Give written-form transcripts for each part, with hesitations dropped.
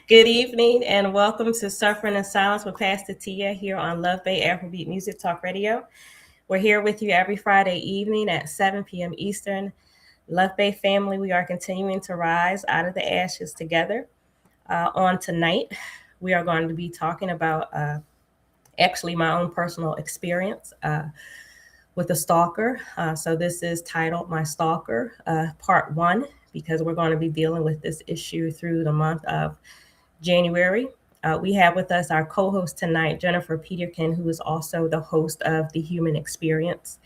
Good evening and welcome to Suffering in Silence with Pastor Tia here on Love Bay Afrobeat Music Talk Radio. We're here with you every Friday evening at 7 p.m. Eastern. Love Bay family, we are continuing to rise out of the ashes together. On tonight, we are going to be talking about actually my own personal experience with a stalker. So this is titled My Stalker, Part 1, because we're going to be dealing with this issue through the month of January. We have with us our co-host tonight, Jennifer Peterkin, who is also the host of The Human Experience.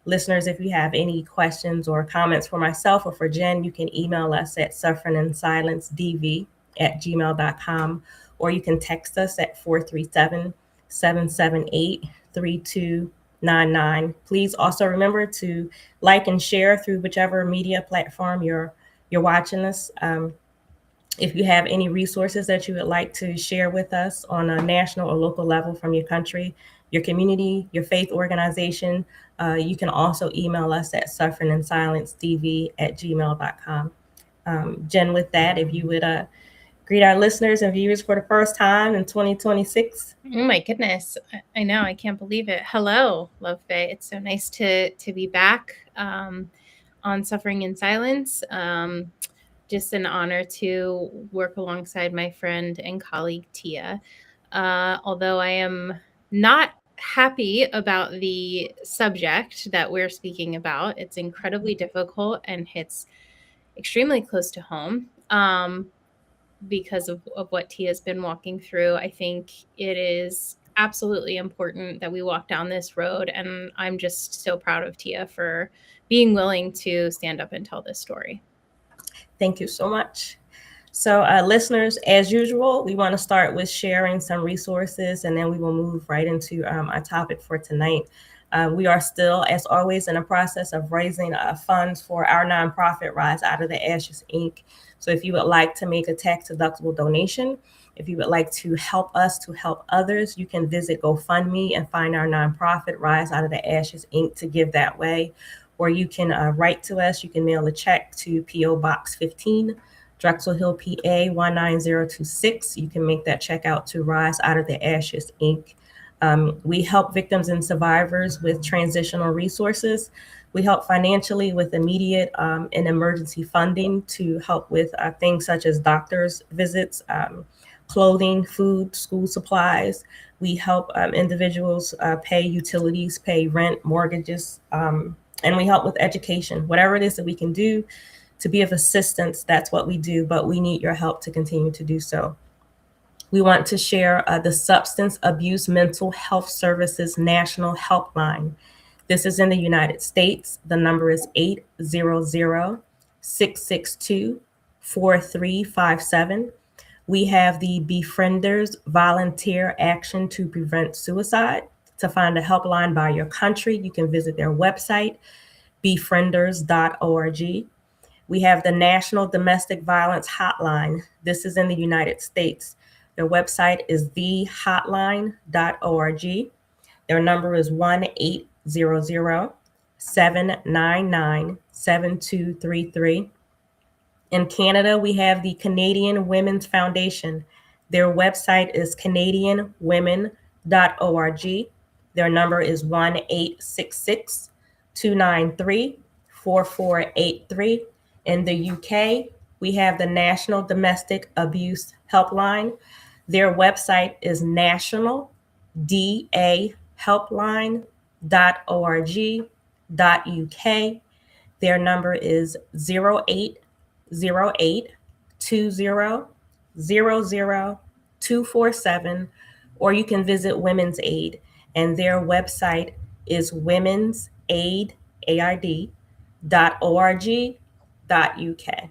Listeners, if you have any questions or comments for myself or for Jen, you can email us at sufferinginsilencedv@gmail.com, or you can text us at 437-778-3299. Please also remember to like and share through whichever media platform you're watching us. If you have any resources that you would like to share with us on a national or local level from your country, your community, your faith organization, you can also email us at sufferinginsilencedv@gmail.com. Jen, with that, if you would greet our listeners and viewers for the first time in 2026. Oh my goodness. I know. I can't believe it. Hello, Love Bay. It's so nice to be back on Suffering in Silence. Just an honor to work alongside my friend and colleague Tia. Although I am not happy about the subject that we're speaking about, it's incredibly difficult and hits extremely close to home. Because of what Tia's been walking through, I think it is absolutely important that we walk down this road. And I'm just so proud of Tia for being willing to stand up and tell this story. Thank you so much. So listeners, as usual, we want to start with sharing some resources, and then we will move right into our topic for tonight. We are still, as always, in a process of raising funds for our nonprofit, Rise Out of the Ashes, Inc. So if you would like to make a tax-deductible donation, if you would like to help us to help others, you can visit GoFundMe and find our nonprofit, Rise Out of the Ashes, Inc. to give that way. Or you can write to us. You can mail a check to P.O. Box 15, Drexel Hill, PA 19026. You can make that check out to Rise Out of the Ashes, Inc. We help victims and survivors with transitional resources. We help financially with immediate and emergency funding to help with things such as doctor's visits, clothing, food, school supplies. We help individuals pay utilities, pay rent, mortgages, and we help with education. Whatever it is that we can do to be of assistance, that's what we do, but we need your help to continue to do so. We want to share the Substance Abuse Mental Health Services National Helpline. This is in the United States. The number is 800-662-4357. We have the Befrienders Volunteer Action to Prevent Suicide. To find a helpline by your country, you can visit their website, befrienders.org. We have the National Domestic Violence Hotline. This is in the United States. Their website is thehotline.org. Their number is 1-800-799-7233. In Canada, we have the Canadian Women's Foundation. Their website is canadianwomen.org. Their number is 1-866-293-4483. In the UK, we have the National Domestic Abuse Helpline. Their website is nationaldahelpline.org.uk. Their number is 0808-20-00247, or you can visit Women's Aid, and their website is womensaid.org.uk.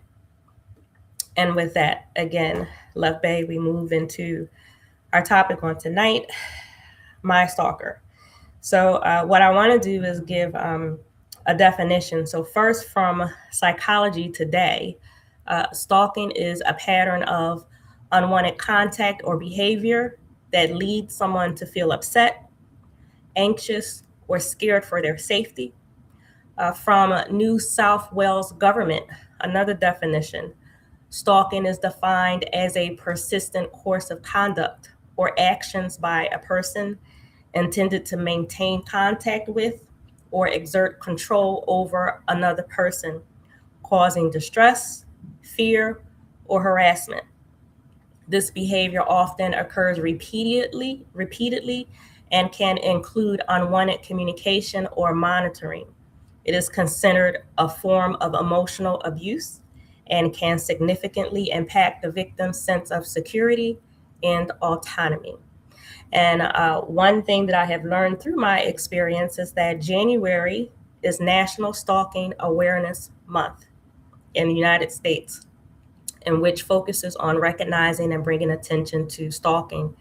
And with that, again, Love Bay, we move into our topic on tonight, My Stalker. So what I want to do is give a definition. So first, from Psychology Today, stalking is a pattern of unwanted contact or behavior that leads someone to feel upset, anxious, or scared for their safety. From New South Wales government, another definition, Stalking is defined as a persistent course of conduct or actions by a person intended to maintain contact with or exert control over another person, causing distress, fear, or harassment. This behavior often occurs repeatedly, and can include unwanted communication or monitoring. It is considered a form of emotional abuse and can significantly impact the victim's sense of security and autonomy. And one thing that I have learned through my experience is that January is National Stalking Awareness Month in the United States, in which focuses on recognizing and bringing attention to stalking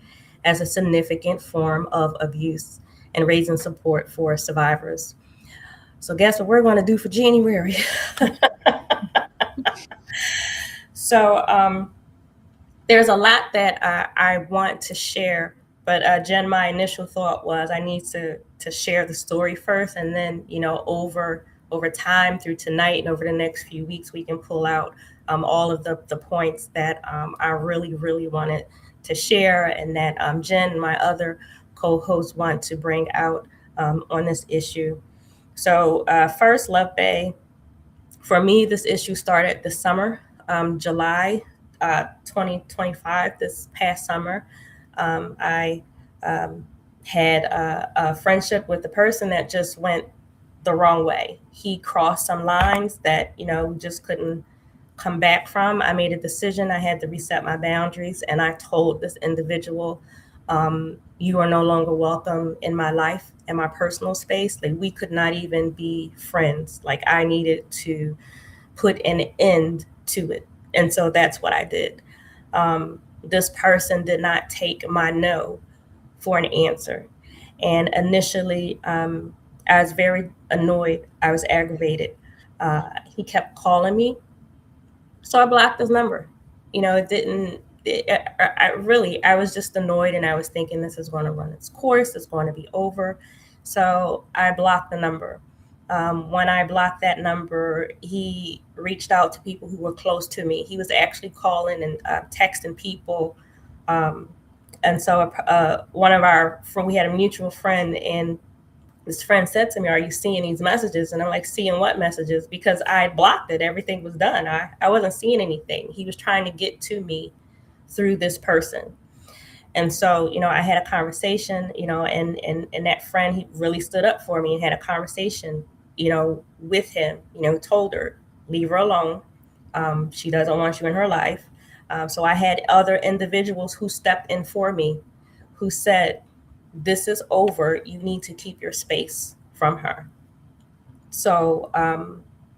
as a significant form of abuse and raising support for survivors. So, guess what we're going to do for January? so, there's a lot that I want to share, but Jen, my initial thought was I need to share the story first, and then over time through tonight and over the next few weeks, we can pull out all of the points that I really wanted to share, and that Jen, my other co-host, want to bring out on this issue. So first, Love Bay, for me, this issue started this summer, July 2025, this past summer. I um, had a friendship with a person that just went the wrong way. He crossed some lines that, just couldn't come back from. I made a decision. I had to reset my boundaries, and I told this individual, you are no longer welcome in my life, in my personal space. Like, we could not even be friends. Like, I needed to put an end to it. And so that's what I did. This person did not take my no for an answer. And initially, I was very annoyed. I was aggravated. He kept calling me, so I blocked his number. It didn't. I was just annoyed, and I was thinking this is going to run its course. It's going to be over. So I blocked the number. When I blocked that number, he reached out to people who were close to me. He was actually calling and texting people. Um, and so one of we had a mutual friend, and this friend said to me, "Are you seeing these messages?" And I'm like, "Seeing what messages?" Because I blocked it. Everything was done. I wasn't seeing anything. He was trying to get to me through this person. And so, I had a conversation, and that friend, he really stood up for me and had a conversation, with him, told her, leave her alone. She doesn't want you in her life. So I had other individuals who stepped in for me, who said, this is over. You need to keep your space from her. So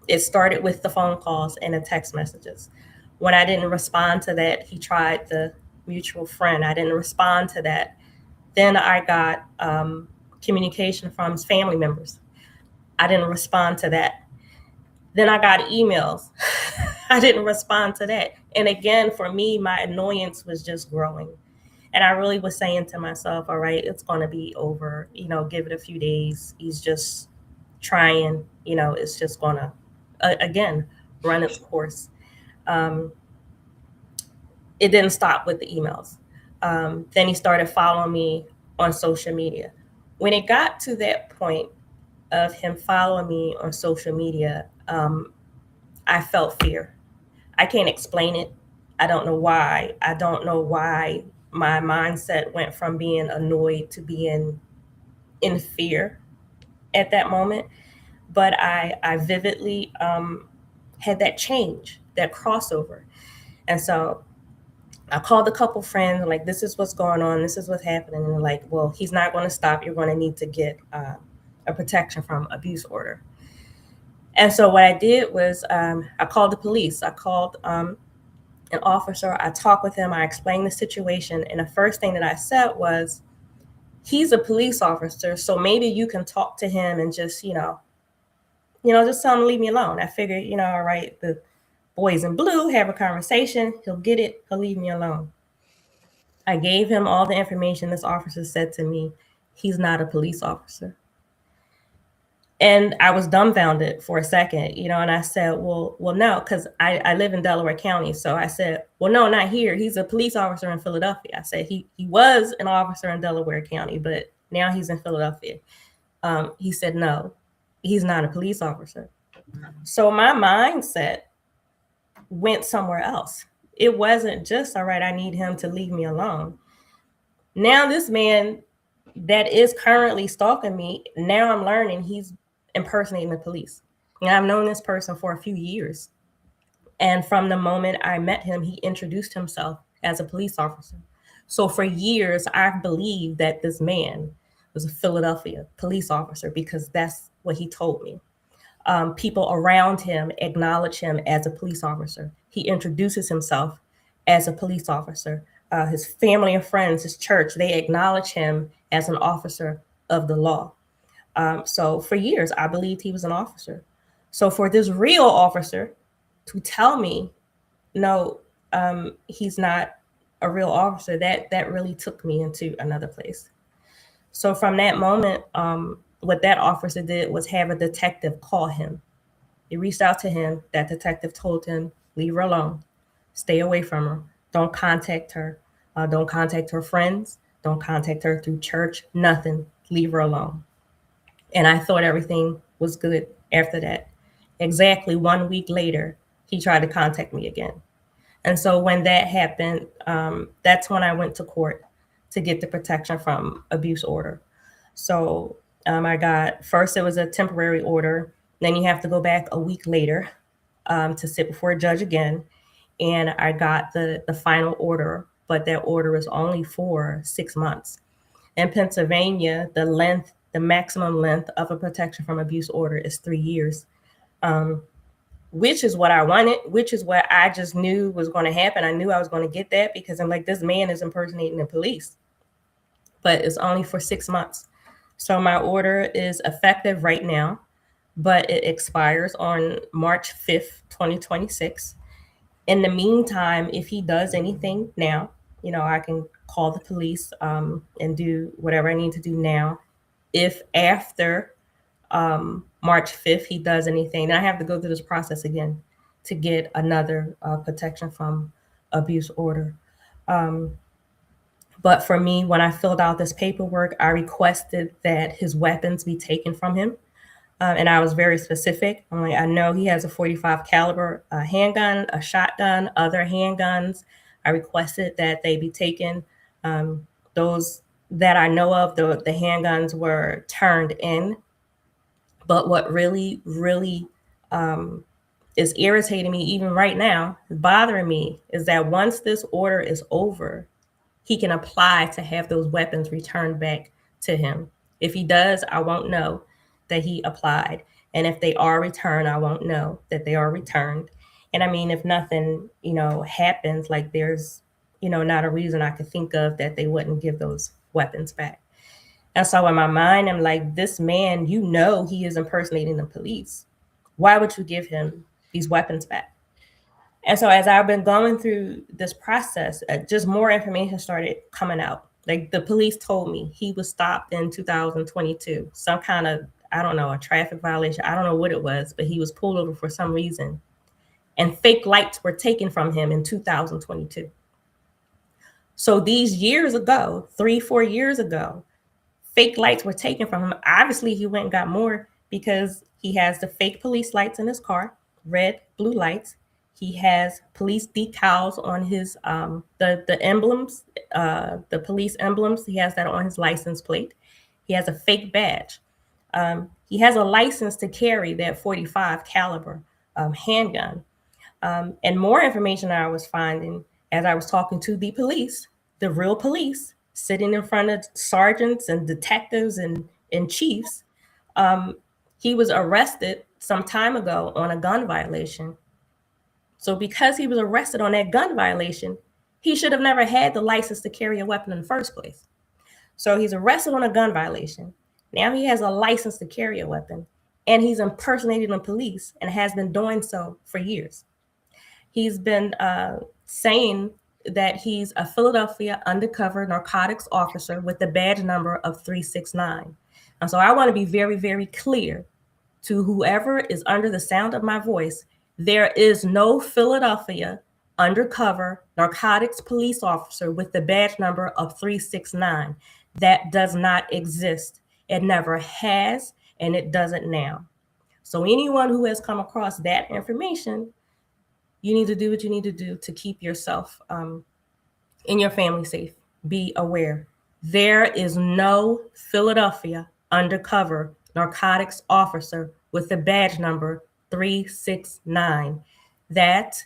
it started with the phone calls and the text messages. When I didn't respond to that, he tried the mutual friend. I didn't respond to that. Then I got communication from his family members. I didn't respond to that. Then I got emails. I didn't respond to that. And again, for me, my annoyance was just growing. And I really was saying to myself, all right, it's going to be over. Give it a few days. He's just trying, it's just going to, again, run its course. Um, it didn't stop with the emails. Then he started following me on social media. When it got to that point of him following me on social media, I felt fear. I can't explain it. I don't know why. I don't know why my mindset went from being annoyed to being in fear at that moment. But I vividly had that change, that crossover. And so I called a couple friends, like, this is what's going on, this is what's happening. And they're like, well, he's not going to stop. You're going to need to get a protection from abuse order. And so what I did was I called the police. I called an officer. I talked with him. I explained the situation. And the first thing that I said was, he's a police officer, so maybe you can talk to him and just, just tell him to leave me alone. I figured, all right, the boys in blue have a conversation. He'll get it. He'll leave me alone. I gave him all the information. This officer said to me, he's not a police officer. And I was dumbfounded for a second, and I said, well, no, because I live in Delaware County. So I said, well, no, not here. He's a police officer in Philadelphia. I said he was an officer in Delaware County, but now he's in Philadelphia. He said, no, he's not a police officer. So my mindset went somewhere else. It wasn't just, all right, I need him to leave me alone. Now this man that is currently stalking me, now I'm learning he's impersonating the police. And I've known this person for a few years. And from the moment I met him, he introduced himself as a police officer. So for years, I've believed that this man was a Philadelphia police officer because that's what he told me. People around him acknowledge him as a police officer. He introduces himself as a police officer. His family and friends, his church, they acknowledge him as an officer of the law. So for years, I believed he was an officer. So for this real officer to tell me, no, he's not a real officer, that really took me into another place. So from that moment, what that officer did was have a detective call him. He reached out to him. That detective told him, leave her alone, stay away from her, don't contact her, don't contact her friends, don't contact her through church, nothing, leave her alone. And I thought everything was good after that. Exactly 1 week later, he tried to contact me again. And so when that happened, that's when I went to court to get the protection from abuse order. So I got, first it was a temporary order. Then you have to go back a week later to sit before a judge again. And I got the final order, but that order is only for 6 months. In Pennsylvania, the maximum length of a protection from abuse order is 3 years, which is what I wanted, which is what I just knew was going to happen. I knew I was going to get that because I'm like, this man is impersonating the police, but it's only for 6 months. So my order is effective right now, but it expires on March 5th, 2026. In the meantime, if he does anything now, I can call the police and do whatever I need to do now. If after March 5th he does anything, then I have to go through this process again to get another protection from abuse order. Um, but for me, when I filled out this paperwork, I requested that his weapons be taken from him. And I was very specific. I'm like, I know he has a 45 caliber handgun, a shotgun, other handguns. I requested that they be taken. Those that I know of, the handguns were turned in. But what really, really is irritating me, even right now, bothering me, is that once this order is over, he can apply to have those weapons returned back to him. If he does, I won't know that he applied. And if they are returned, I won't know that they are returned. And I mean, if nothing, happens, like there's, not a reason I could think of that they wouldn't give those weapons back. And so in my mind, I'm like, this man, he is impersonating the police. Why would you give him these weapons back? And so as I've been going through this process, just more information started coming out. Like the police told me he was stopped in 2022, some kind of, I don't know, a traffic violation. I don't know what it was, but he was pulled over for some reason. And fake lights were taken from him in 2022. So these years ago, 3, 4 years ago, fake lights were taken from him. Obviously, he went and got more because he has the fake police lights in his car, red, blue lights. He has police decals on his the emblems, the police emblems. He has that on his license plate. He has a fake badge. He has a license to carry that 45 caliber handgun. And more information I was finding as I was talking to the real police, sitting in front of sergeants and detectives and chiefs. Um, he was arrested some time ago on a gun violation. So because he was arrested on that gun violation, he should have never had the license to carry a weapon in the first place. So he's arrested on a gun violation. Now he has a license to carry a weapon, and he's impersonating the police and has been doing so for years. He's been saying that he's a Philadelphia undercover narcotics officer with the badge number of 369. And so I want to be very, very clear. to whoever is under the sound of my voice, there is no Philadelphia undercover narcotics police officer with the badge number of 369. That does not exist. It never has, and it doesn't now. So, anyone who has come across that information, you need to do what you need to do to keep yourself and your family safe. Be aware. There is no Philadelphia undercover narcotics officer with the badge number 369. That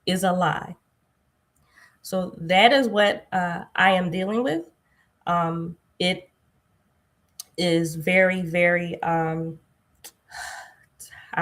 is a lie. So that is what I am dealing with. It is very, very, I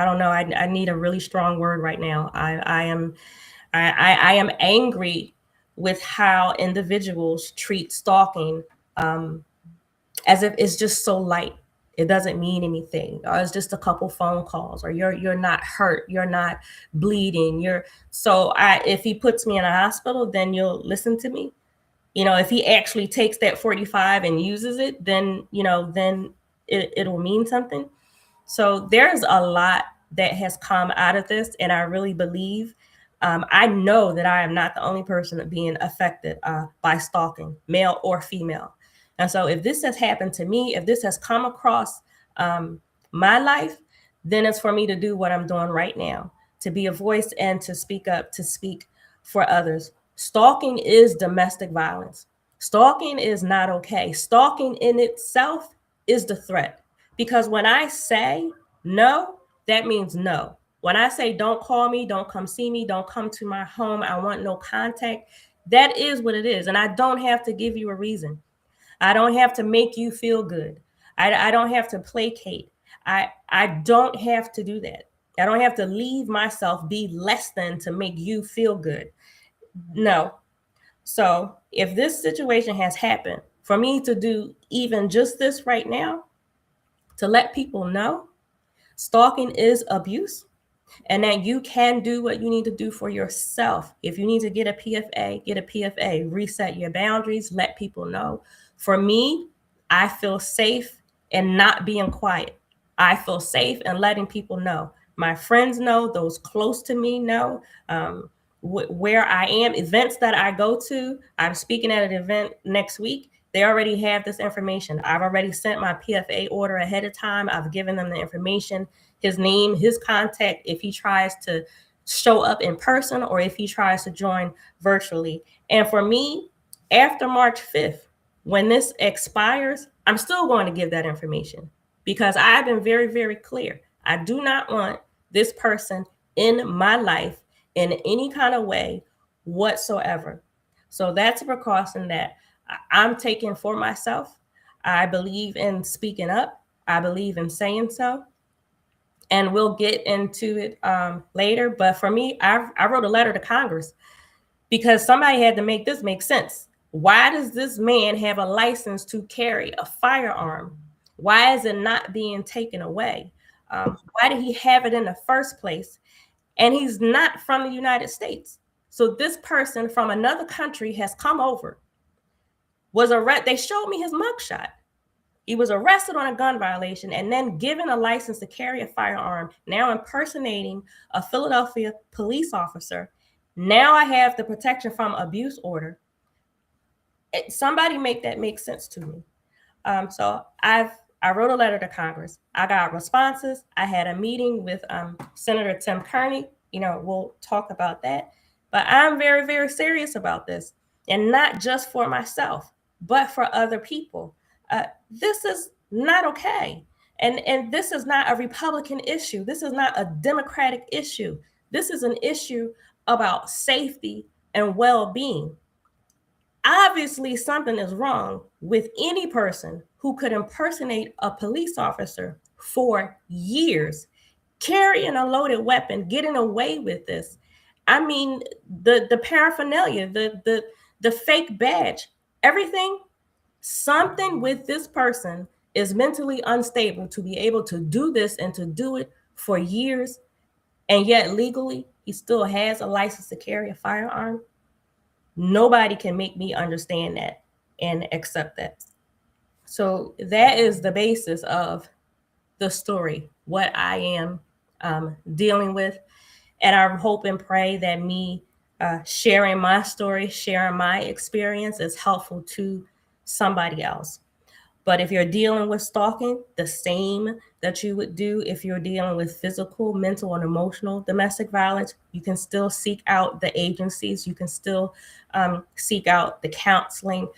don't know, I need a really strong word right now. I am angry with how individuals treat stalking as if it's just so light. It doesn't mean anything, or it's just a couple phone calls, or you're not hurt, you're not bleeding. If he puts me in a hospital, then you'll listen to me. If he actually takes that 45 and uses it, then it'll mean something. So there's a lot that has come out of this, and I really believe, I know that I am not the only person being affected by stalking, male or female. And so if this has happened to me, if this has come across my life, then it's for me to do what I'm doing right now, to be a voice and to speak up, to speak for others. Stalking is domestic violence. Stalking is not okay. Stalking in itself is the threat. Because when I say no, that means no. When I say don't call me, don't come see me, don't come to my home, I want no contact, that is what it is. And I don't have to give you a reason. I don't have to make you feel good. I don't have to placate. I don't have to do that. I don't have to leave myself be less than to make you feel good. No. So if this situation has happened, for me to do even just this right now, to let people know stalking is abuse, and that you can do what you need to do for yourself. If you need to get a PFA, get a PFA, reset your boundaries, let people know. For me, I feel safe in not being quiet. I feel safe in letting people know. My friends know, those close to me know. Where I am, events that I go to, I'm speaking at an event next week. They already have this information. I've already sent my PFA order ahead of time. I've given them the information, his name, his contact, if he tries to show up in person or if he tries to join virtually. And for me, after March 5th, when this expires, I'm still going to give that information because I've been very, very clear. I do not want this person in my life in any kind of way whatsoever. So that's a precaution that I'm taking for myself. I believe in speaking up. I believe in saying so. And we'll get into it later. But for me, I wrote a letter to Congress because somebody had to make this make sense. Why does this man have a license to carry a firearm? Why is it not being taken away? Why did he have it in the first place? And he's not from the United States. So this person from another country has come over, was arrested. They showed me his mugshot. He was arrested on a gun violation and then given a license to carry a firearm, now impersonating a Philadelphia police officer. Now I have the protection from abuse order. Somebody make that make sense to me. I wrote a letter to Congress. I got responses. I had a meeting with Senator Tim Kearney. We'll talk about that. But I'm very, very serious about this, and not just for myself, but for other people. This is not okay. And this is not a Republican issue. This is not a Democratic issue. This is an issue about safety and well-being. Obviously, something is wrong with any person who could impersonate a police officer for years, carrying a loaded weapon, getting away with this. I mean, the paraphernalia, the fake badge, everything. Something with this person is mentally unstable to be able to do this and to do it for years, and yet legally he still has a license to carry a firearm. Nobody can make me understand that and accept that. So that is the basis of the story. what I am dealing with. And I hope and pray that me sharing my story, sharing my experience is helpful to somebody else. But if you're dealing with stalking, the same that you would do if you're dealing with physical, mental, and emotional domestic violence, you can still seek out the agencies. You can still seek out the counseling.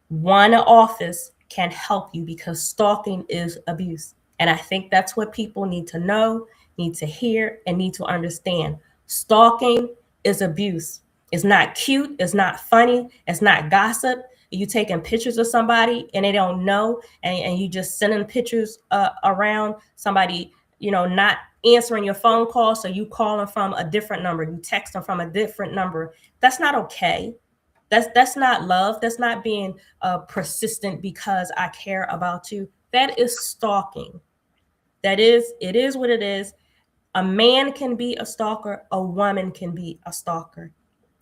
One office can help you because stalking is abuse. And I think that's what people need to know, need to hear, and need to understand. Stalking is abuse. It's not cute. It's not funny. It's not gossip. You taking pictures of somebody and they don't know, and you just sending pictures around somebody, not answering your phone call. So you calling from a different number, you texting from a different number. That's not okay. That's not love. That's not being persistent because I care about you. That is stalking. It is what it is. A man can be a stalker, a woman can be a stalker.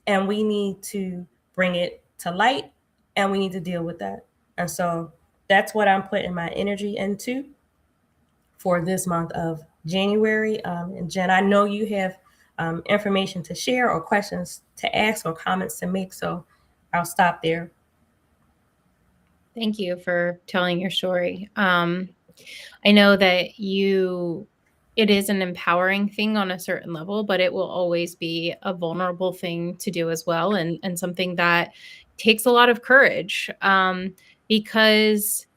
And we need to bring it to light, and we need to deal with that. And so that's what I'm putting my energy into for this month of January. And Jen, I know you have information to share or questions to ask or comments to make. So I'll stop there. Thank you for telling your story. I know that it is an empowering thing on a certain level, but it will always be a vulnerable thing to do as well, and something that takes a lot of courage, because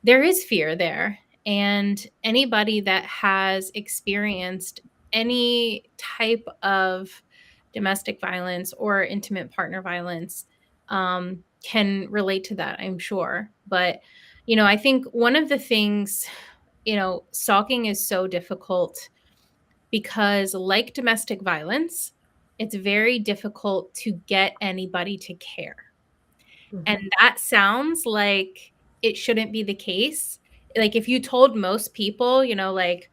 there is fear there. And anybody that has experienced any type of domestic violence or intimate partner violence can relate to that, I'm sure. But, I think one of the things, stalking is so difficult because, like domestic violence, it's very difficult to get anybody to care. And Mm-hmm. that sounds like it shouldn't be the case. Like, if you told most people, like,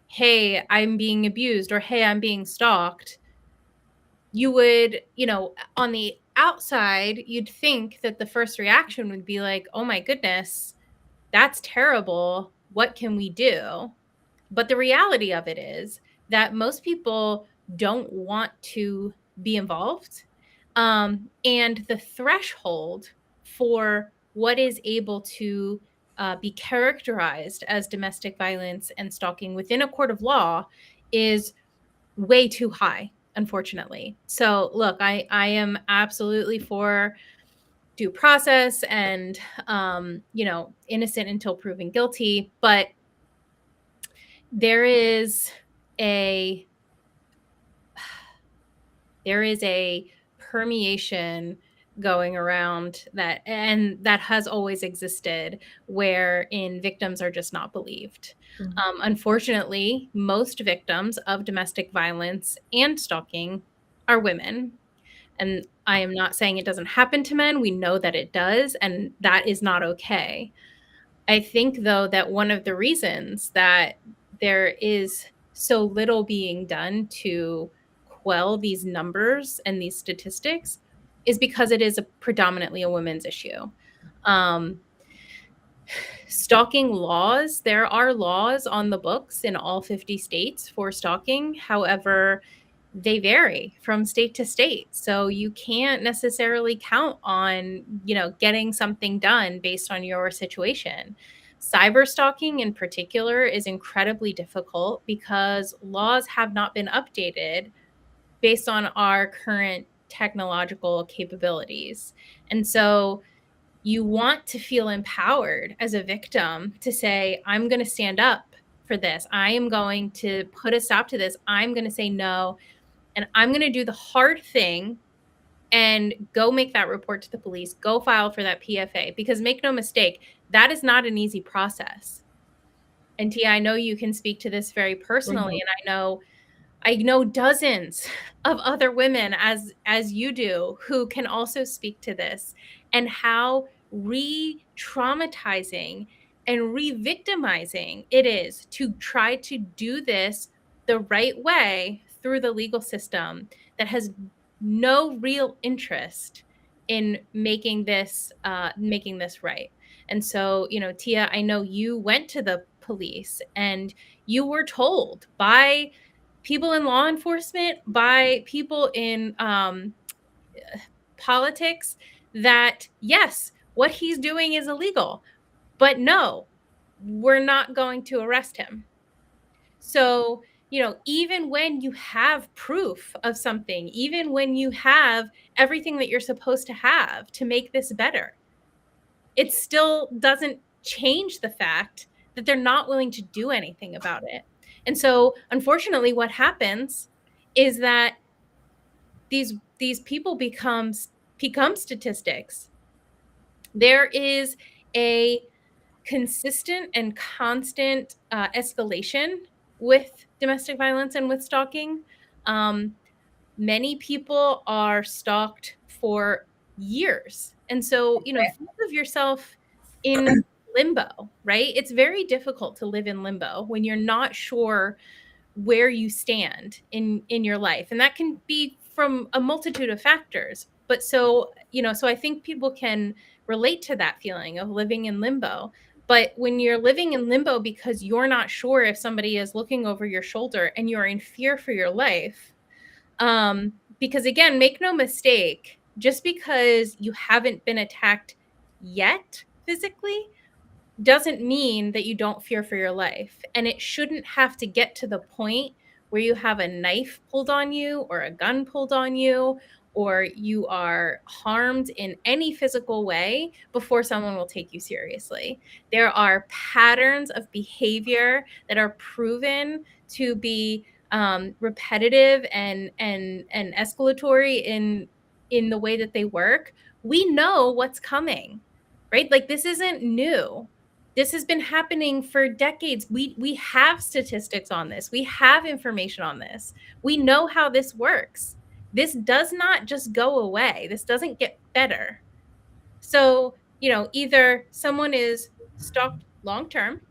"Hey, I'm being abused," or, "Hey, I'm being stalked," you would, on the outside, you'd think that the first reaction would be like, "Oh my goodness, that's terrible. What can we do?" But the reality of it is that most people don't want to be involved. And the threshold for what is able to be characterized as domestic violence and stalking within a court of law is way too high, unfortunately. So, look, I am absolutely for due process and, innocent until proven guilty. But there is a there is a permeation going around that, and that has always existed, wherein victims are just not believed. Mm-hmm. Unfortunately, most victims of domestic violence and stalking are women. And I am not saying it doesn't happen to men. We know that it does, and that is not okay. I think, though, that one of the reasons that there is so little being done to quell these numbers and these statistics is because it is predominantly a women's issue. Um, Stalking laws, there are laws on the books in all 50 states for stalking. However, they vary from state to state. So you can't necessarily count on, getting something done based on your situation. Cyber stalking in particular is incredibly difficult because laws have not been updated based on our current technological capabilities. And so you want to feel empowered as a victim to say, I'm going to stand up for this. I am going to put a stop to this. I'm going to say no. And I'm going to do the hard thing and go make that report to the police, go file for that PFA. Because make no mistake, that is not an easy process. And Tia, I know you can speak to this very personally. Mm-hmm. And I know dozens of other women as you do who can also speak to this, and how re-traumatizing and re-victimizing it is to try to do this the right way through the legal system that has no real interest in making this right. And so, Tia, I know you went to the police and you were told by people in law enforcement, by people in politics, that yes, what he's doing is illegal, but no, we're not going to arrest him. So, even when you have proof of something, even when you have everything that you're supposed to have to make this better, it still doesn't change the fact that they're not willing to do anything about it. And so, unfortunately, what happens is that these people become statistics. There is a consistent and constant escalation with domestic violence and with stalking. Um, Many people are stalked for years. And so, think of yourself in limbo, right? It's very difficult to live in limbo when you're not sure where you stand in your life. And that can be from a multitude of factors. But so I think people can relate to that feeling of living in limbo. But when you're living in limbo because you're not sure if somebody is looking over your shoulder and you're in fear for your life, because again, make no mistake, just because you haven't been attacked yet physically doesn't mean that you don't fear for your life. And it shouldn't have to get to the point where you have a knife pulled on you or a gun pulled on you or you are harmed in any physical way before someone will take you seriously. There are patterns of behavior that are proven to be repetitive and escalatory in the way that they work. We know what's coming, right? Like, this isn't new. This has been happening for decades. We have statistics on this. We have information on this. We know how this works. This does not just go away. This doesn't get better. So, either someone is stalked long term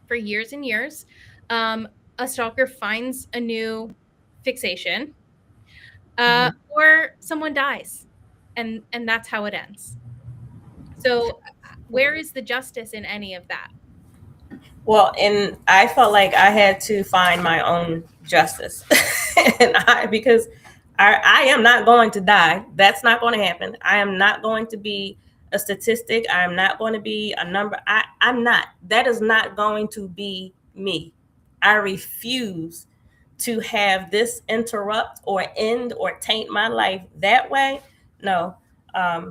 for years and years, a stalker finds a new fixation, or someone dies, and that's how it ends. So, where is the justice in any of that? Well, and I felt like I had to find my own justice, because I am not going to die. That's not going to happen. I am not going to be a statistic. I am not going to be a number. I'm not. That is not going to be me. I refuse to have this interrupt or end or taint my life that way. No.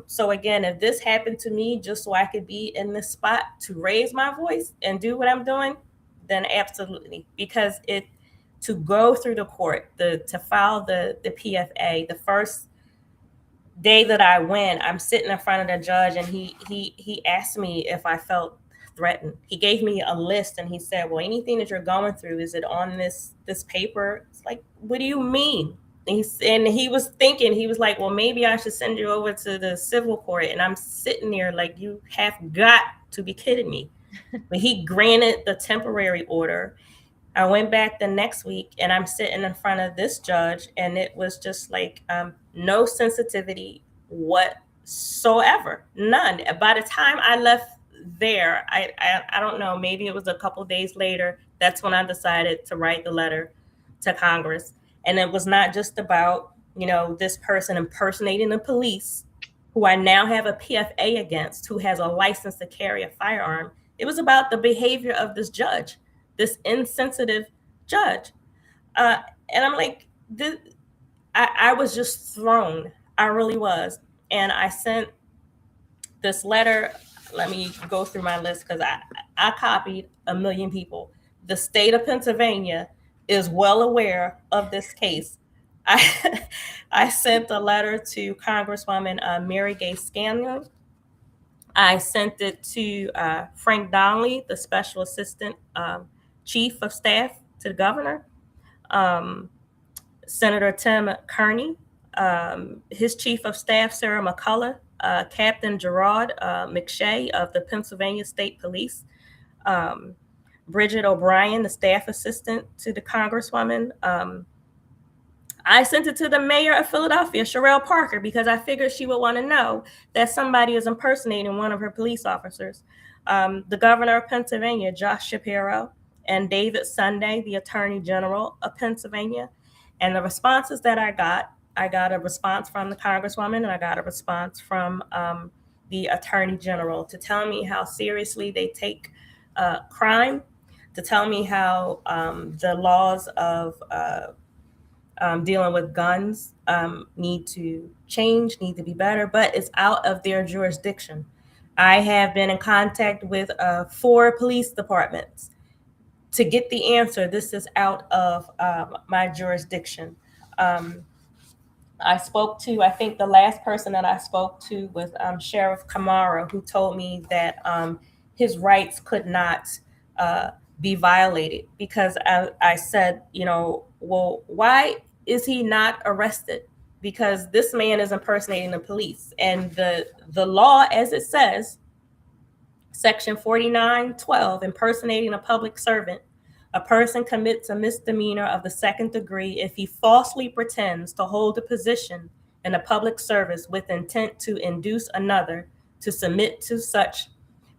So again, if this happened to me just so I could be in this spot to raise my voice and do what I'm doing, then absolutely. Because it to go through the court, to file the PFA, the first day that I went, I'm sitting in front of the judge and he asked me if I felt threatened. He gave me a list and he said, "Well, anything that you're going through, is it on this paper?" It's like, "What do you mean?" And he was thinking, he was like, "Well, maybe I should send you over to the civil court." And I'm sitting there like, "You have got to be kidding me." But he granted the temporary order. I went back the next week and I'm sitting in front of this judge, and it was just like no sensitivity whatsoever, none. By the time I left there, I don't know, maybe it was a couple days later. That's when I decided to write the letter to Congress, and it was not just about this person impersonating the police, who I now have a PFA against, who has a license to carry a firearm. It was about the behavior of this judge, this insensitive judge. Uh, and I'm like, I was just thrown. I really was. And I sent this letter. Let me go through my list because I copied a million people. The state of Pennsylvania is well aware of this case. I, I sent a letter to Congresswoman Mary Gay Scanlon. I sent it to Frank Donnelly, the special assistant chief of staff to the governor. Um, Senator Tim Kearney, his chief of staff, Sarah McCullough, Captain Gerard McShay of the Pennsylvania State Police, um, Bridget O'Brien, the staff assistant to the Congresswoman. I sent it to the mayor of Philadelphia, Sherelle Parker, because I figured she would want to know that somebody is impersonating one of her police officers. The governor of Pennsylvania, Josh Shapiro, and David Sunday, the attorney general of Pennsylvania. And the responses that I got a response from the congresswoman and I got a response from the attorney general to tell me how seriously they take crime, to tell me how the laws of dealing with guns need to change, need to be better, but it's out of their jurisdiction. I have been in contact with 4 police departments to get the answer. This is out of my jurisdiction. Um, I spoke to, I think the last person that I spoke to was Sheriff Kamara, who told me that his rights could not uh, be violated because I said, well, why is he not arrested? Because this man is impersonating the police, and the law, as it says, Section 49:12, impersonating a public servant. A person commits a misdemeanor of the second degree if he falsely pretends to hold a position in a public service with intent to induce another to submit to such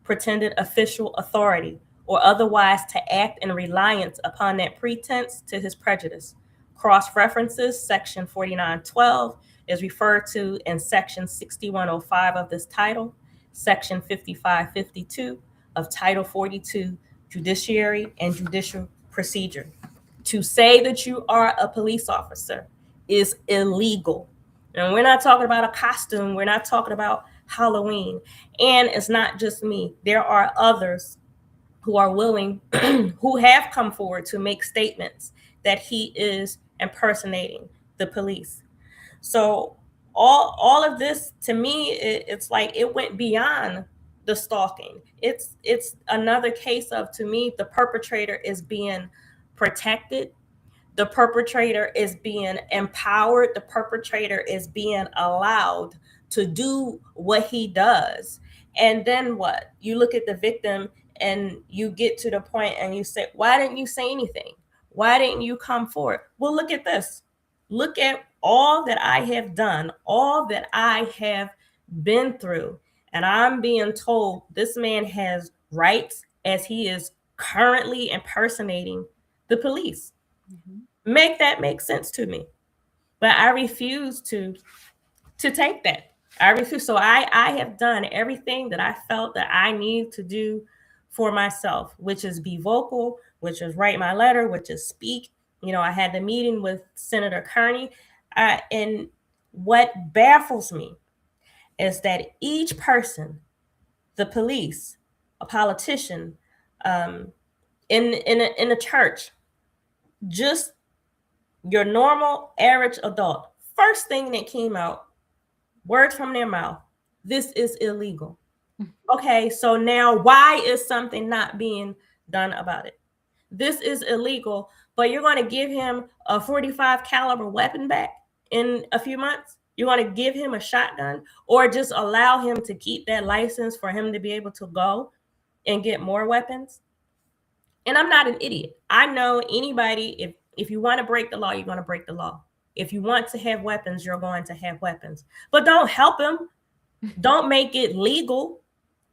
pretended official authority or otherwise to act in reliance upon that pretense to his prejudice. Cross references, Section 49:12 is referred to in Section 6105 of this title, Section 5552 of Title 42, Judiciary and Judicial Procedure. To say that you are a police officer is illegal. And we're not talking about a costume, we're not talking about Halloween. And it's not just me, there are others who are willing, who have come forward to make statements that he is impersonating the police. So all of this to me, it's like it went beyond the stalking. It's another case of, to me, the perpetrator is being protected, the perpetrator is being empowered, the perpetrator is being allowed to do what he does. And then what? You look at the victim and you get to the point and you say, why didn't you say anything? Why didn't you come forward? Well, look at this. Look at all that I have done, all that I have been through. And I'm being told this man has rights as he is currently impersonating the police. Mhm. Make that make sense to me. But I refuse to take that. I refuse. So I have done everything that I felt that I need to do for myself, which is be vocal, which is write my letter, which is speak. I had the meeting with Senator Kearney, and what baffles me is that each person, the police, a politician, um, in a church, just your normal average adult, first thing that came out, words from their mouth, this is illegal. Okay, so now why is something not being done about it? This is illegal, but you're going to give him a 45 caliber weapon back in a few months? You're going to give him a shotgun or just allow him to keep that license for him to be able to go and get more weapons? And I'm not an idiot. I know anybody, if you want to break the law, you're going to break the law. If you want to have weapons, you're going to have weapons. But don't help him. Don't make it legal.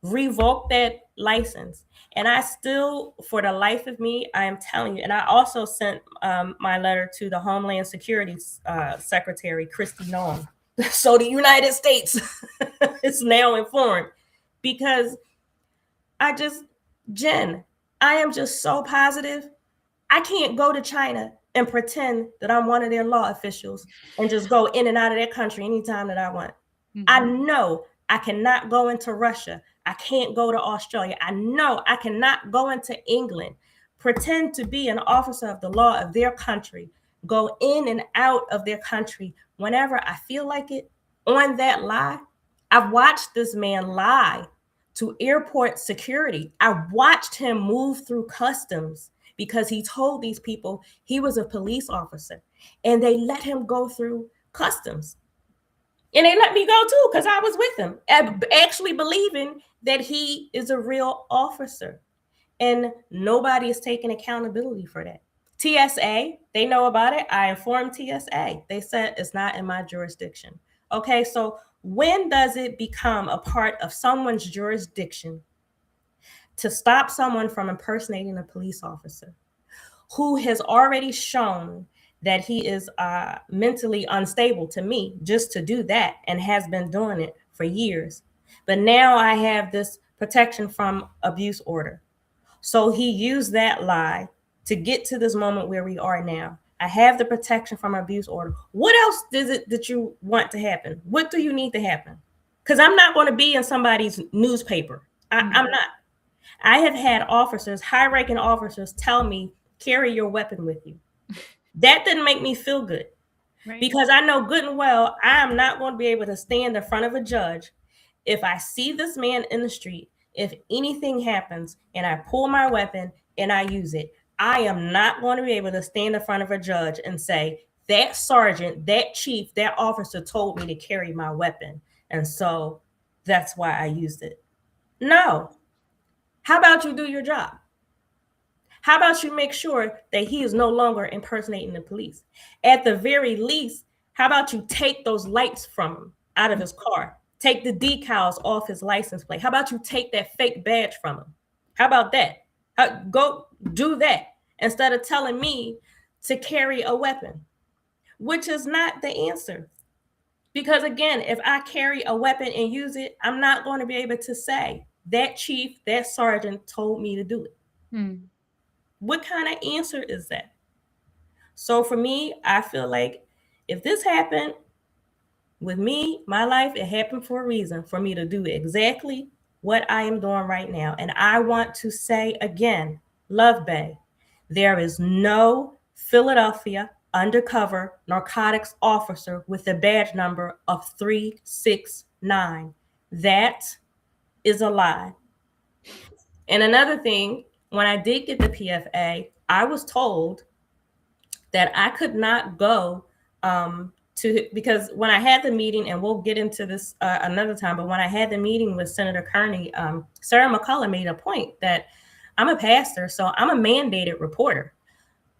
Revoke that license. And I still, for the life of me, I am telling you, and I also sent my letter to the Homeland Security Secretary, Kristi Noem. So the United States is now informed because I just, Jen, I am just so positive. I can't go to China and pretend that I'm one of their law officials and just go in and out of their country anytime that I want. I Mhm. know I cannot go into Russia. I can't go to Australia. I know I cannot go into England, pretend to be an officer of the law of their country, go in and out of their country whenever I feel like it on that lie. I've watched this man lie to airport security. I watched him move through customs because he told these people he was a police officer and they let him go through customs. And they let me go too because I was with him, actually believing that he is a real officer. And nobody is taking accountability for that. TSA, they know about it. I informed TSA. They said it's not in my jurisdiction. Okay, so when does it become a part of someone's jurisdiction to stop someone from impersonating a police officer who has already shown that he is mentally unstable to me just to do that and has been doing it for years. But now I have this protection from abuse order. So he used that lie to get to this moment where we are now. I have the protection from abuse order. What else is it that you want to happen? What do you need to happen? Because I'm not going to be in somebody's newspaper. I'm not. I have had officers, high ranking officers, tell me, carry your weapon with you. That didn't make me feel good Right. because I know good and well I am not going to be able to stand in front of a judge if I see this man in the street, if anything happens and I pull my weapon and I use it. I am not going to be able to stand in front of a judge and say, that sergeant, that chief, that officer told me to carry my weapon. And so that's why I used it. No. How about you do your job? How about you make sure that he is no longer impersonating the police? At the very least, how about you take those lights from him out of his car? Take the decals off his license plate. How about you take that fake badge from him? How about that? Go do that instead of telling me to carry a weapon, which is not the answer. Because again, if I carry a weapon and use it, I'm not going to be able to say that chief, that sergeant told me to do it. Mm. What kind of answer is that? So for me, I feel like if this happened with me, my life, it happened for a reason for me to do exactly what I am doing right now. And I want to say again, Love Bay, there is no Philadelphia undercover narcotics officer with a badge number of 369. That is a lie. And another thing, when I did get the PFA, I was told that I could not go to, because when I had the meeting, and we'll get into this another time, but when I had the meeting with Senator Kearney, Sarah McCullough made a point that I'm a pastor, so I'm a mandated reporter.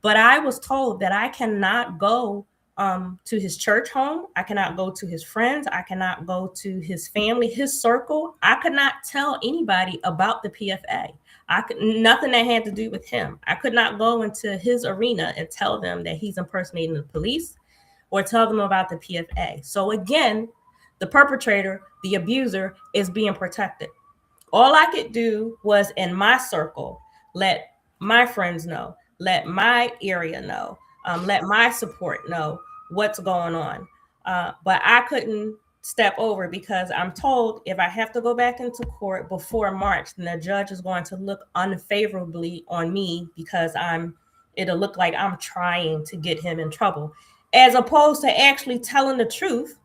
But I was told that I cannot go to his church home. I cannot go to his friends. I cannot go to his family, his circle. I could not tell anybody about the PFA. I could nothing that had to do with him. I could not go into his arena and tell them that he's impersonating the police or tell them about the PFA. So again, the perpetrator, the abuser, is being protected. All I could do was in my circle let my friends know, let my area know, let my support know what's going on. But I couldn't step over because I'm told if I have to go back into court before March, then the judge is going to look unfavorably on me because it'll look like I'm trying to get him in trouble, as opposed to actually telling the truth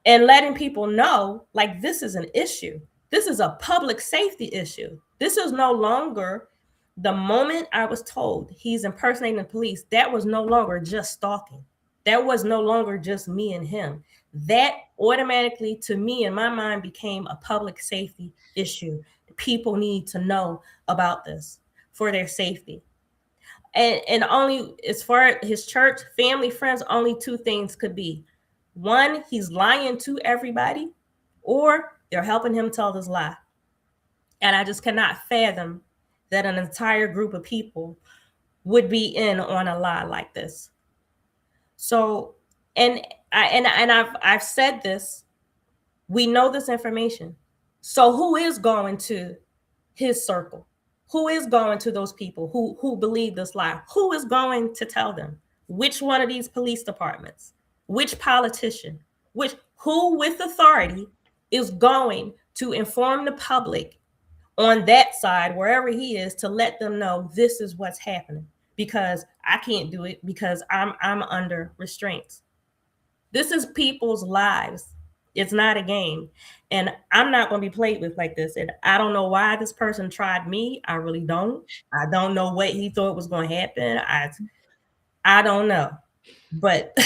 and letting people know like this is an issue. This is a public safety issue. This is no longer the moment I was told he's impersonating the police. That was no longer just stalking. That was no longer just me and him. That automatically, to me, in my mind, became a public safety issue. People need to know about this for their safety. And only as far as his church, family, friends, only two things could be: one, he's lying to everybody, or they're helping him tell this lie. And I just cannot fathom that an entire group of people would be in on a lie like this. So, and I've said this. We know this information. So who is going to his circle? Who is going to those people who believe this lie? Who is going to tell them? Which one of these police departments? Which politician? Which who with authority is going to inform the public on that side, wherever he is, to let them know this is what's happening? Because I can't do it because I'm under restraints. This is people's lives. It's not a game. And I'm not going to be played with like this. And I don't know why this person tried me. I really don't. I don't know what he thought was going to happen. I don't know. But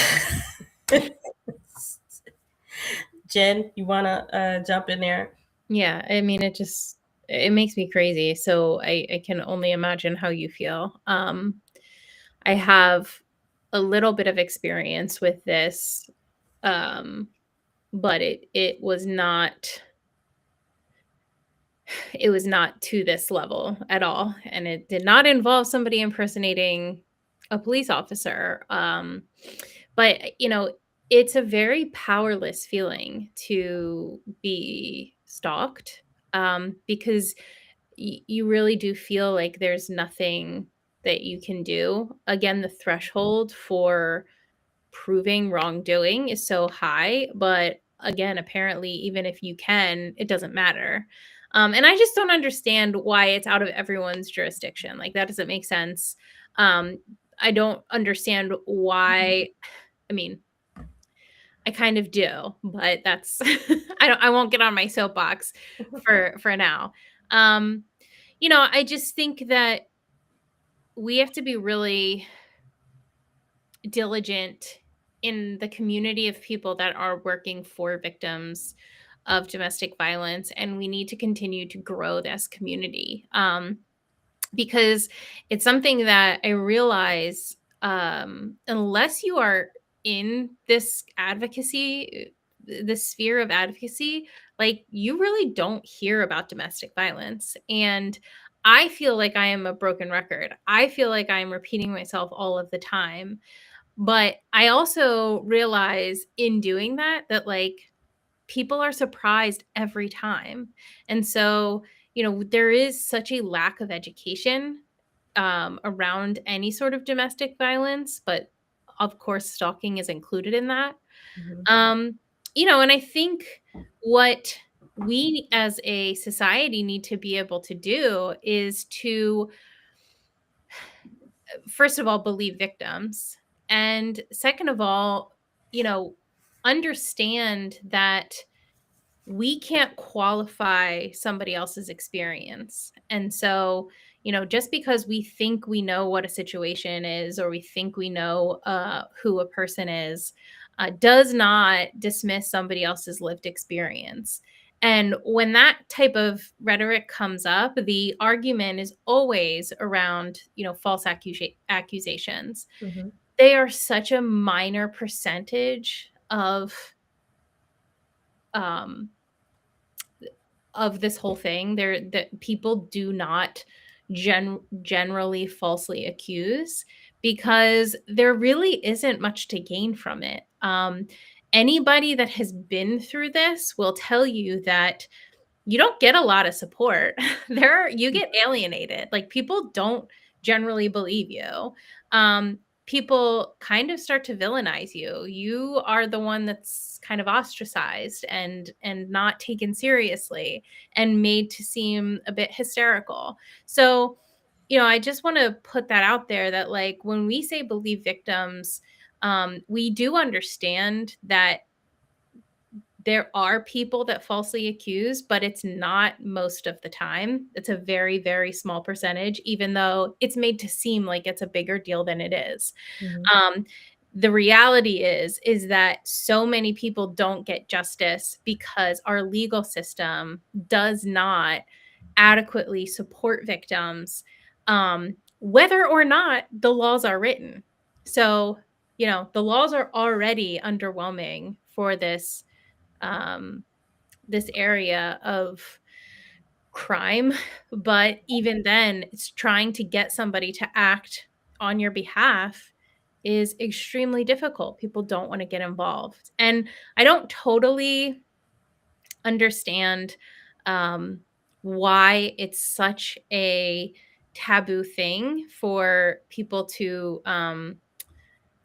Jen, you want to jump in there? Yeah, I mean, it makes me crazy. So I can only imagine how you feel. I have a little bit of experience with this, but it was not it was not to this level at all, and it did not involve somebody impersonating a police officer. But it's a very powerless feeling to be stalked, because you really do feel like there's nothing that you can do. Again, the threshold for proving wrongdoing is so high, but again, apparently, even if you can, it doesn't matter. And I just don't understand why it's out of everyone's jurisdiction. Like, that doesn't make sense. Um, I don't understand why. I mean, I kind of do, but that's I won't get on my soapbox for now. Um, I just think that we have to be really diligent in the community of people that are working for victims of domestic violence, and we need to continue to grow this community, because it's something that I realize, unless you are in this sphere of advocacy, like, you really don't hear about domestic violence. And I feel like I am a broken record. I feel like I'm repeating myself all of the time. But I also realize in doing that, like, people are surprised every time. And so, there is such a lack of education around any sort of domestic violence, but of course, stalking is included in that. Mhm. Um, and I think what we as a society need to be able to do is to, first of all, believe victims. And second of all, you know, understand that we can't qualify somebody else's experience. And so, just because we think we know what a situation is, or we think we know who a person is, does not dismiss somebody else's lived experience. And when that type of rhetoric comes up, the argument is always around, false accusations. Mhm. They are such a minor percentage um, of this whole thing. That people do not generally falsely accuse, because there really isn't much to gain from it. Anybody that has been through this will tell you that you don't get a lot of support. You get alienated. Like, people don't generally believe you. People kind of start to villainize you. You are the one that's kind of ostracized and not taken seriously and made to seem a bit hysterical. So, I just want to put that out there, that, like, when we say believe victims, we do understand that there are people that falsely accuse, but it's not most of the time. It's a very, very small percentage, even though it's made to seem like it's a bigger deal than it is. Mhm. Um, the reality is that so many people don't get justice because our legal system does not adequately support victims, whether or not the laws are written. So, the laws are already underwhelming for um, this area of crime. But even then, it's trying to get somebody to act on your behalf is extremely difficult. People don't want to get involved. And I don't totally understand um, why it's such a taboo thing for people to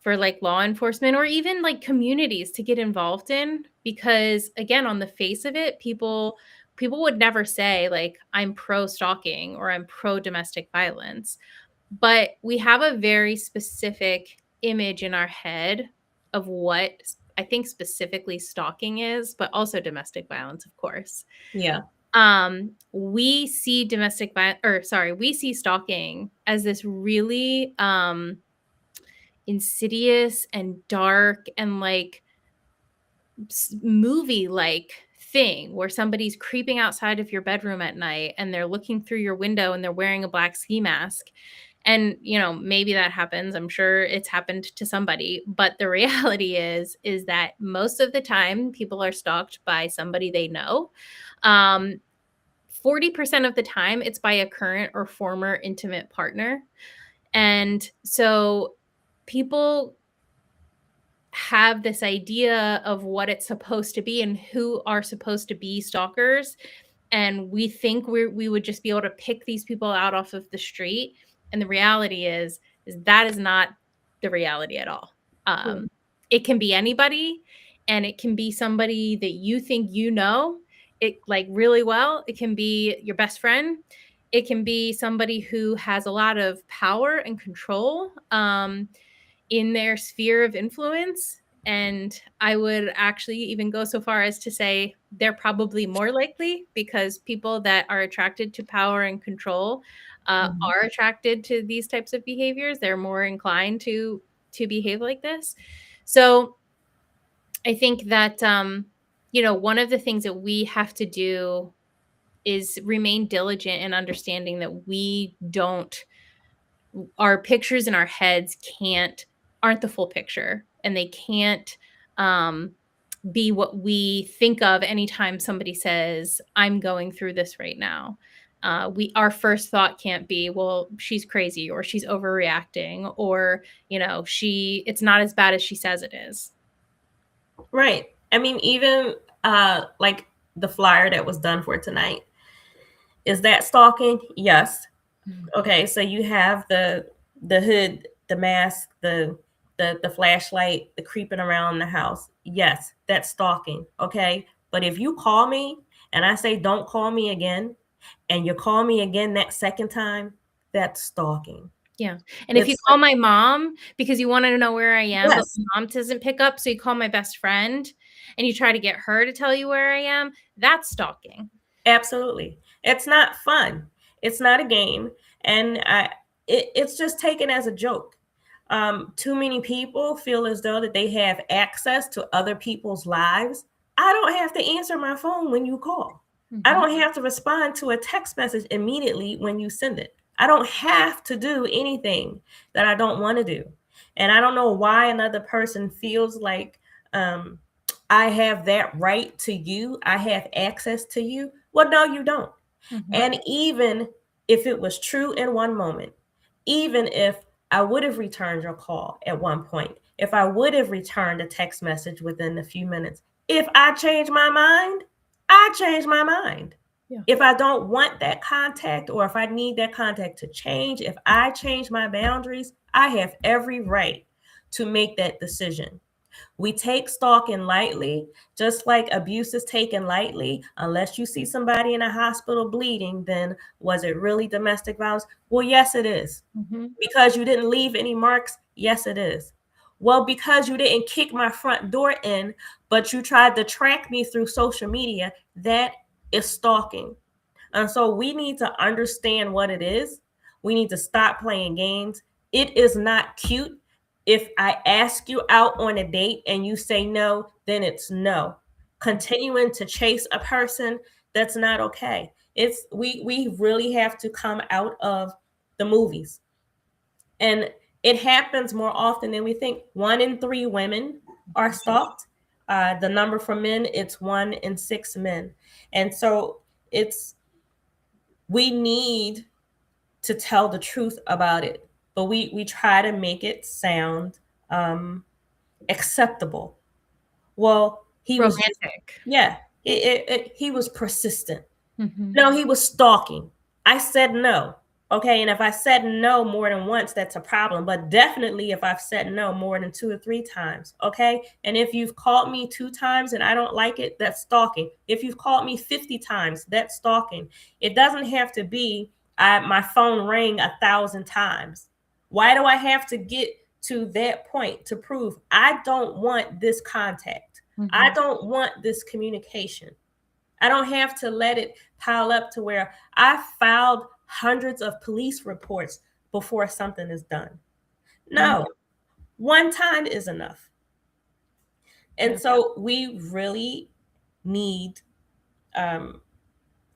for, like, law enforcement or even, like, communities to get involved in, because again, on the face of it, people would never say, like, I'm pro stalking or I'm pro domestic violence. But we have a very specific image in our head of what I think specifically stalking is, but also domestic violence, of course. Yeah. We see domestic violence, or sorry, we see stalking as this really insidious and dark and, like, movie like thing, where somebody's creeping outside of your bedroom at night and they're looking through your window and they're wearing a black ski mask. And maybe that happens. I'm sure it's happened to somebody, but the reality is that most of the time people are stalked by somebody they know. um 40% of the time it's by a current or former intimate partner. And so people have this idea of what it's supposed to be and who are supposed to be stalkers, and we think we would just be able to pick these people out off of the street, and the reality is that is not the reality at all. Hmm. It can be anybody, and it can be somebody that you think you know it like really well. It can be your best friend. It can be somebody who has a lot of power and control in their sphere of influence. And I would actually even go so far as to say they're probably more likely, because people that are attracted to power and control Mhm. are attracted to these types of behaviors. They're more inclined to behave like this. So I think that one of the things that we have to do is remain diligent in understanding that we don't our pictures in our heads aren't the full picture, and they can't um be what we think of anytime somebody says I'm going through this right now. We Our first thought can't be, well, she's crazy, or she's overreacting, or she it's not as bad as she says it is. Right. I mean, even like the flyer that was done for tonight, is that stalking? Yes. Okay, so you have the hood, the mask, the flashlight, the creeping around the house. Yes, that's stalking. Okay, but if you call me and I say don't call me again, and you call me again that second time, that's stalking. Yeah. And if you It's call my mom because you wanted to know where I am, but yes, my mom doesn't pick up, so you call my best friend and you try to get her to tell you where I am, that's stalking. absolutely. It's not fun. It's not a game, and it's just taken as a joke. Too many people feel as though that they have access to other people's lives. I don't have to answer my phone when you call. I Mhm. don't have to respond to a text message immediately when you send it. I don't have to do anything that I don't want to do. And I don't know why another person feels like um, I have that right to you. I have access to you. Well, no, you don't. Mhm. And even if it was true in one moment, even if I would have returned your call at one point, if I would have returned a text message within a few minutes, if I change my mind, I change my mind. Yeah. If I don't want that contact, or if I need that contact to change, if I change my boundaries, I have every right to make that decision. We take stalking lightly, just like abuse is taken lightly. Unless you see somebody in a hospital bleeding, then was it really domestic violence? Well, yes, it is. Mhm. Because you didn't leave any marks? Yes, it is. Well, because you didn't kick my front door in, but you tried to track me through social media, that is stalking. And so we need to understand what it is. We need to stop playing games. It is not cute. If I ask you out on a date and you say no, then it's no. Continuing to chase a person, that's not okay. It's we really have to come out of the movies. And it happens more often than we think. 1 in 3 women are stalked. The number for men, it's 1 in 6 men. And so it's we need to tell the truth about it, but we try to make it sound um, acceptable. Well, he was just Romantic. yeah, he was persistent. Mhm. No, he was stalking. I said no. Okay, and if I said no more than once, that's a problem. But definitely if I've said no more than 2 or 3 times, okay? And if you've called me 2 times and I don't like it, that's stalking. If you've called me 50 times, that's stalking. It doesn't have to be my phone rang 1,000 times. Why do I have to get to that point to prove I don't want this contact? I Mhm. don't want this communication. I don't have to let it pile up to where I filed hundreds of police reports before something is done. Yeah. No, one time is enough. And Yeah. so we really need um,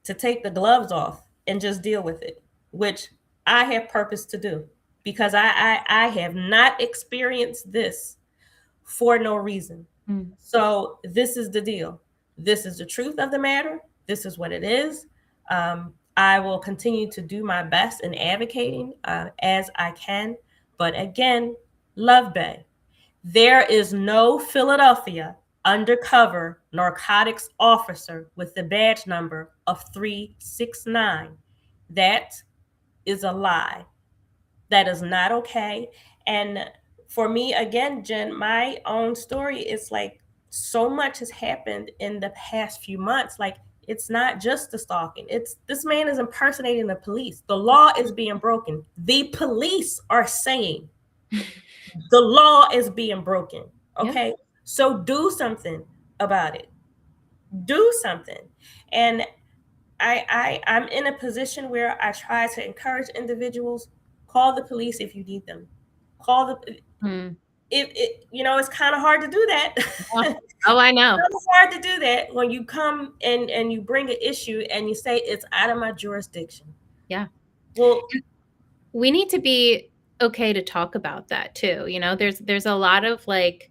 to take the gloves off and just deal with it, which I have purpose to do because I have not experienced this for no reason. Mm. So this is the deal. This is the truth of the matter. This is what it is. I will continue to do my best in advocating as I can. But again, Love Bay, there is no Philadelphia undercover narcotics officer with the badge number of 369. That is a lie. That is not okay. And for me, again, Jen, my own story is like so much has happened in the past few months. Like, it's not just the stalking. It's this man is impersonating the police. The law is being broken. The police are saying the law is being broken. Yeah. Okay. So do something about it. Do something. And I'm in a position where I try to encourage individuals, call the police if you need them. Call the Mm. it's kind of hard to do that. Oh, It's oh, I know. hard to do that when you come and you bring an issue and you say it's out of my jurisdiction. Yeah. Well, We need to be okay to talk about that too. There's a lot of like,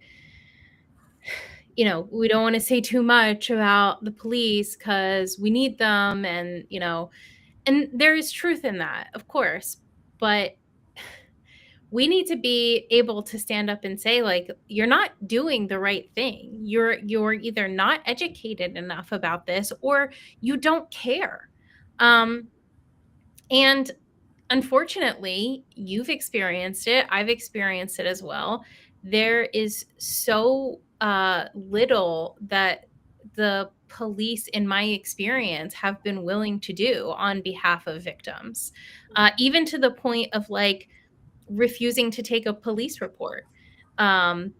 we don't want to say too much about the police because we need them, and there is truth in that, of course. But we need to be able to stand up and say, like, you're not doing the right thing. You're either not educated enough about this or you don't care. And unfortunately, you've experienced it. I've experienced it as well. There is so little that the police, in my experience, have been willing to do on behalf of victims, even to the point of like refusing to take a police report,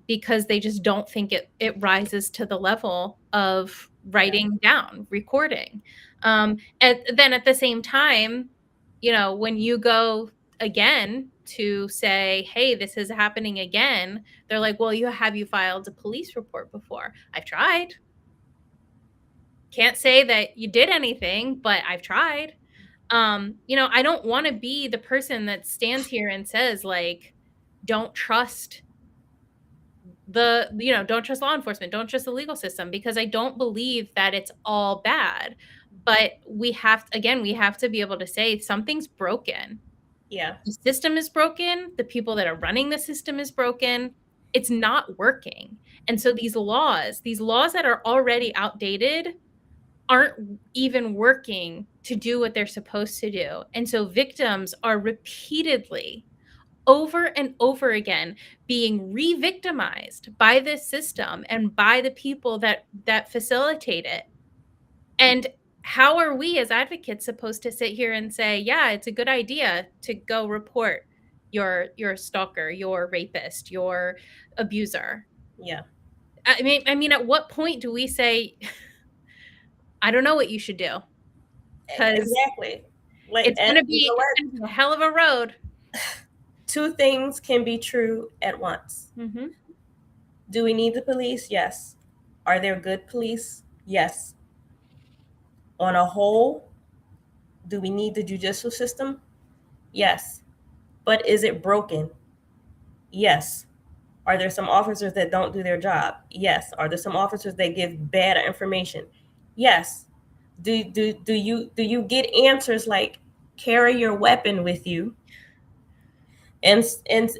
because they just don't think it rises to the level of yeah, writing down, recording. And then at the same time, when you go again to say, hey, this is happening again, they're like, well, you filed a police report before? I've tried. Can't say that you did anything, but I've tried. I don't want to be the person that stands here and says, like, don't trust don't trust law enforcement, don't trust the legal system, because I don't believe that it's all bad. But we have to be able to say something's broken. yeah, The system is broken. The people that are running the system is broken. It's not working. And so these laws that are already outdated aren't even working to do what they're supposed to do. And so victims are repeatedly, over and over again, being re-victimized by this system and by the people that facilitate it. And how are we as advocates supposed to sit here and say, yeah, it's a good idea to go report your stalker, your rapist, your abuser? yeah, I mean, at what point do we say, I don't know what you should do? Because exactly. Like, it's and gonna you know be it's what? gonna be a hell of a road. Two things can be true at once. Mm-hmm. Do we need the police? Yes. Are there good police? Yes. On a whole, do we need the judicial system? Yes. But is it broken? Yes. Are there some officers that don't do their job? Yes. Are there some officers that give bad information? Yes. Do you get answers like carry your weapon with you, and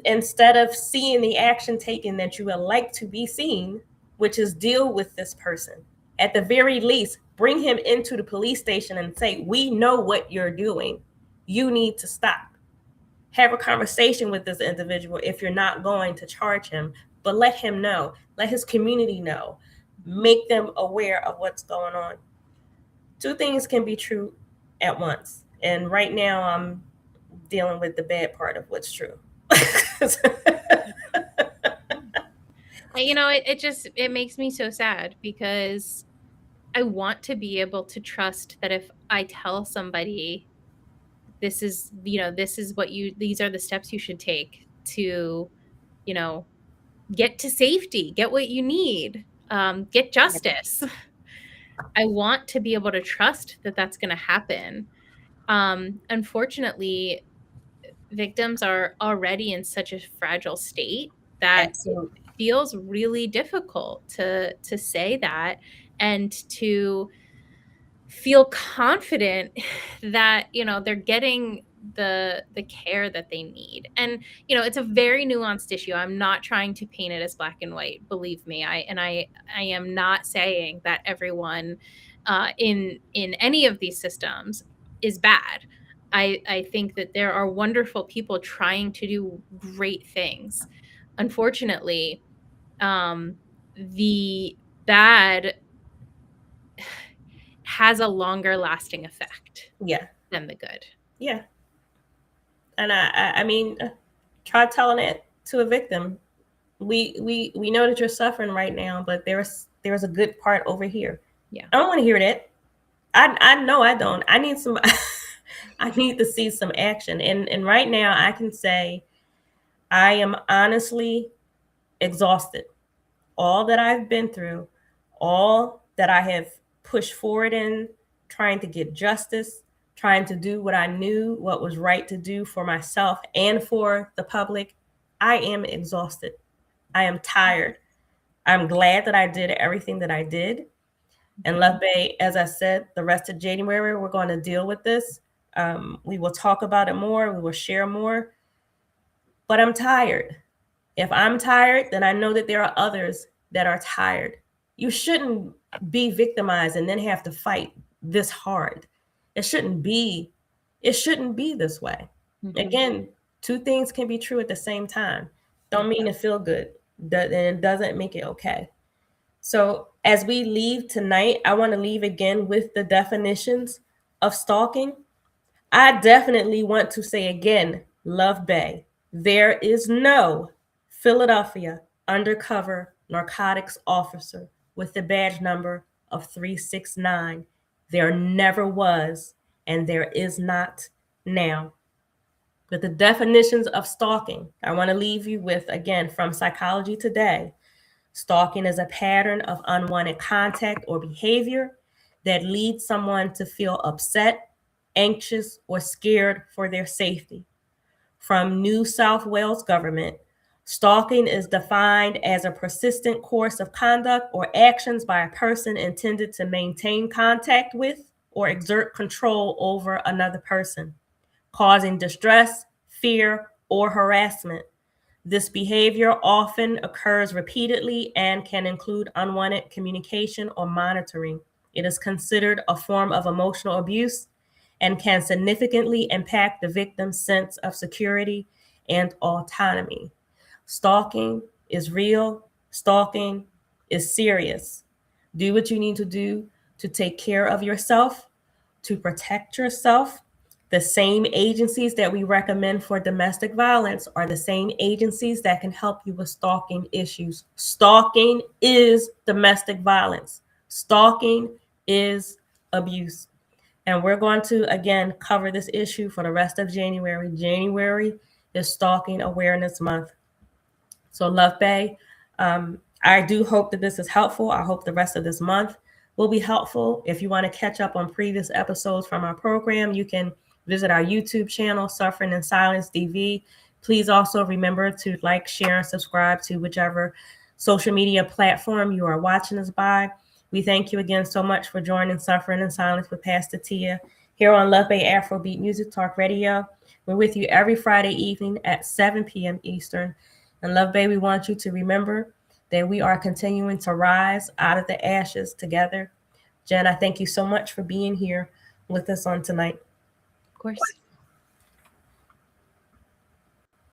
instead of seeing the action taken that you would like to be seen, which is deal with this person? At the very least, bring him into the police station and say, we know what you're doing. You need to stop. Have a conversation with this individual if you're not going to charge him, but let him know, let his community know, make them aware of what's going on. Two things can be true at once. And right now, I'm dealing with the bad part of what's true. It makes me so sad because I want to be able to trust that if I tell somebody, these are the steps you should take to, you know, get to safety, get what you need, get justice. I want to be able to trust that that's going to happen. Unfortunately, victims are already in such a fragile state that it Absolutely. feels really difficult to say that, and to feel confident that they're getting the care that they need. And it's a very nuanced issue. I'm not trying to paint it as black and white, believe me. I am not saying that everyone in any of these systems is bad. I think that there are wonderful people trying to do great things. Unfortunately, the bad has a longer lasting effect Yeah. than the good. Yeah. And I mean, try telling it to a victim. We know that you're suffering right now, but there's a good part over here. Yeah. I don't want to hear that. I know I don't. I need some. I need to see some action. And right now, I can say I am honestly exhausted. All that I've been through, all that I have pushed forward in trying to get justice, trying to do what I knew what was right to do for myself and for the public. I am exhausted. I am tired. I'm glad that I did everything that I did. And Love Bay, as I said, the rest of January, we're going to deal with this. We will talk about it more. We will share more. But I'm tired. If I'm tired, then I know that there are others that are tired. You shouldn't be victimized and then have to fight this hard. It shouldn't be. It shouldn't be this way. Mm-hmm. Again, two things can be true at the same time. Yeah. Don't mean to feel good, and it doesn't make it okay. So, as we leave tonight, I want to leave again with the definitions of stalking. I definitely want to say again, Love Bay, there is no Philadelphia undercover narcotics officer with the badge number of 369. There never was, and there is not now. But the definitions of stalking, I want to leave you with again from Psychology Today. Stalking is a pattern of unwanted contact or behavior that leads someone to feel upset, anxious, or scared for their safety. From New South Wales government, stalking is defined as a persistent course of conduct or actions by a person intended to maintain contact with or exert control over another person, causing distress, fear, or harassment. This behavior often occurs repeatedly and can include unwanted communication or monitoring. It is considered a form of emotional abuse and can significantly impact the victim's sense of security and autonomy. Stalking is real, stalking is serious. Do what you need to do to take care of yourself, to protect yourself. The same agencies that we recommend for domestic violence are the same agencies that can help you with stalking issues. Stalking is domestic violence. Stalking is abuse. And we're going to, again, cover this issue for the rest of January. January is Stalking Awareness Month. So, Love Bay, I do hope that this is helpful. I hope the rest of this month will be helpful. If you want to catch up on previous episodes from our program, you can visit our YouTube channel, Suffering in Silence DV. Please also remember to like, share, and subscribe to whichever social media platform you are watching us by. We thank you again so much for joining Suffering in Silence with Pastor Tia here on Love Bay Afrobeat Music Talk Radio. We're with you every Friday evening at 7 p.m. Eastern. And Love Bay, we want you to remember that we are continuing to rise out of the ashes together. Jen, I thank you so much for being here with us on tonight. Of course.